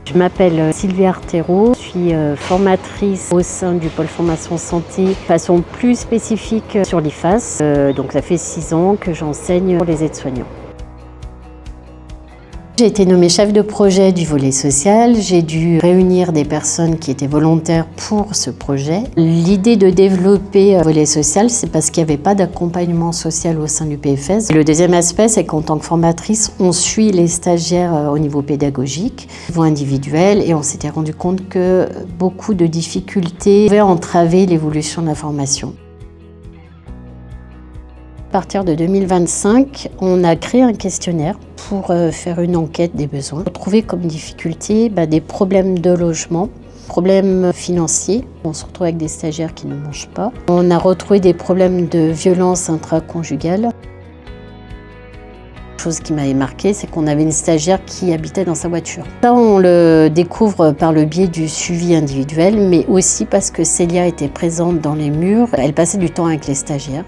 Je m'appelle Sylvie Artero, je suis formatrice au sein du pôle formation santé de façon plus spécifique sur l'IFAS. Donc ça fait 6 ans que j'enseigne pour les aides-soignants. J'ai été nommée chef de projet du volet social. J'ai dû réunir des personnes qui étaient volontaires pour ce projet. L'idée de développer le volet social, c'est parce qu'il n'y avait pas d'accompagnement social au sein du PFS. Le deuxième aspect, c'est qu'en tant que formatrice, on suit les stagiaires au niveau pédagogique, au niveau individuel, et on s'était rendu compte que beaucoup de difficultés pouvaient entraver l'évolution de la formation. À partir de 2025, on a créé un questionnaire pour faire une enquête des besoins. On a trouvé comme difficulté des problèmes de logement, problèmes financiers. On se retrouve avec des stagiaires qui ne mangent pas. On a retrouvé des problèmes de violence intraconjugale. Chose qui m'avait marqué, c'est qu'on avait une stagiaire qui habitait dans sa voiture. Ça, on le découvre par le biais du suivi individuel, mais aussi parce que Célia était présente dans les murs. Elle passait du temps avec les stagiaires.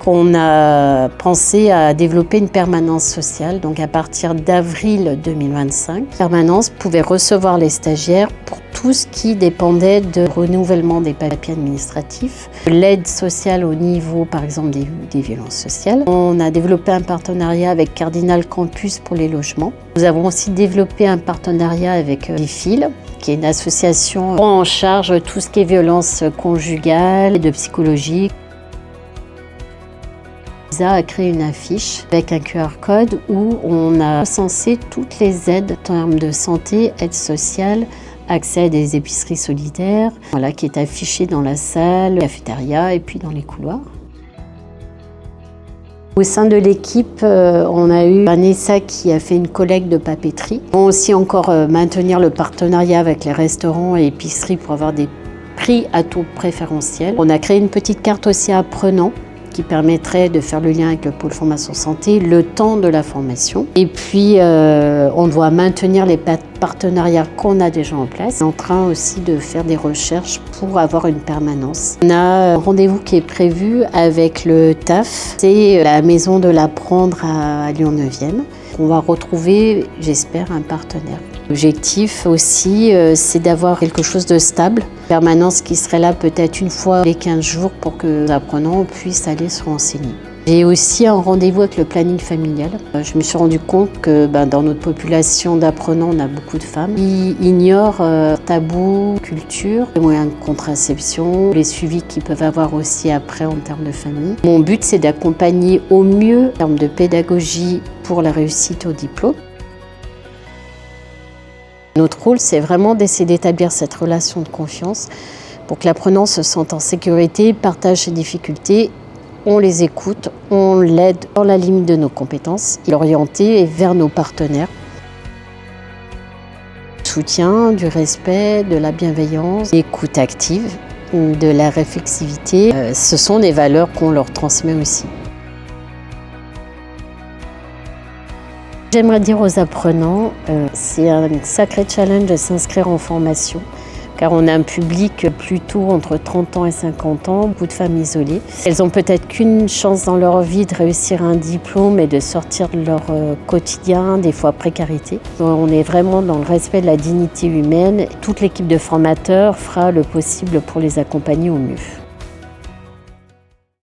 On a pensé à développer une permanence sociale, donc à partir d'avril 2025. La permanence pouvait recevoir les stagiaires pour tout ce qui dépendait de renouvellement des papiers administratifs, l'aide sociale au niveau, par exemple, des violences sociales. On a développé un partenariat avec Cardinal Campus pour les logements. Nous avons aussi développé un partenariat avec l'IFIL, qui est une association qui prend en charge tout ce qui est violence conjugale et de psychologie. A créé une affiche avec un QR code où on a recensé toutes les aides en termes de santé, aide sociale, accès à des épiceries solidaires, qui est affichée dans la salle, cafétéria et puis dans les couloirs. Au sein de l'équipe, on a eu Vanessa qui a fait une collecte de papeterie. On va aussi encore maintenir le partenariat avec les restaurants et épiceries pour avoir des prix à taux préférentiel. On a créé une petite carte aussi apprenant qui permettrait de faire le lien avec le pôle formation santé le temps de la formation. Et puis, on doit maintenir les partenariats qu'on a déjà en place. On est en train aussi de faire des recherches pour avoir une permanence. On a un rendez-vous qui est prévu avec le TAF, c'est la maison de l'apprendre à Lyon 9e. On va retrouver, j'espère, un partenaire. L'objectif aussi, c'est d'avoir quelque chose de stable. Permanence qui serait là peut-être une fois les 15 jours pour que les apprenants puissent aller se renseigner. J'ai aussi un rendez-vous avec le planning familial. Je me suis rendu compte que dans notre population d'apprenants, on a beaucoup de femmes qui ignorent tabous, culture, les moyens de contraception, les suivis qu'ils peuvent avoir aussi après en termes de famille. Mon but, c'est d'accompagner au mieux en termes de pédagogie pour la réussite au diplôme. Notre rôle, c'est vraiment d'essayer d'établir cette relation de confiance pour que l'apprenant se sente en sécurité, partage ses difficultés, on les écoute, on l'aide dans la limite de nos compétences, l'orienter vers nos partenaires. Du soutien, du respect, de la bienveillance, l'écoute active, de la réflexivité, ce sont des valeurs qu'on leur transmet aussi. J'aimerais dire aux apprenants, c'est un sacré challenge de s'inscrire en formation, car on a un public plutôt entre 30 ans et 50 ans, beaucoup de femmes isolées. Elles ont peut-être qu'une chance dans leur vie de réussir un diplôme et de sortir de leur quotidien, des fois précarité. On est vraiment dans le respect de la dignité humaine. Toute l'équipe de formateurs fera le possible pour les accompagner au mieux.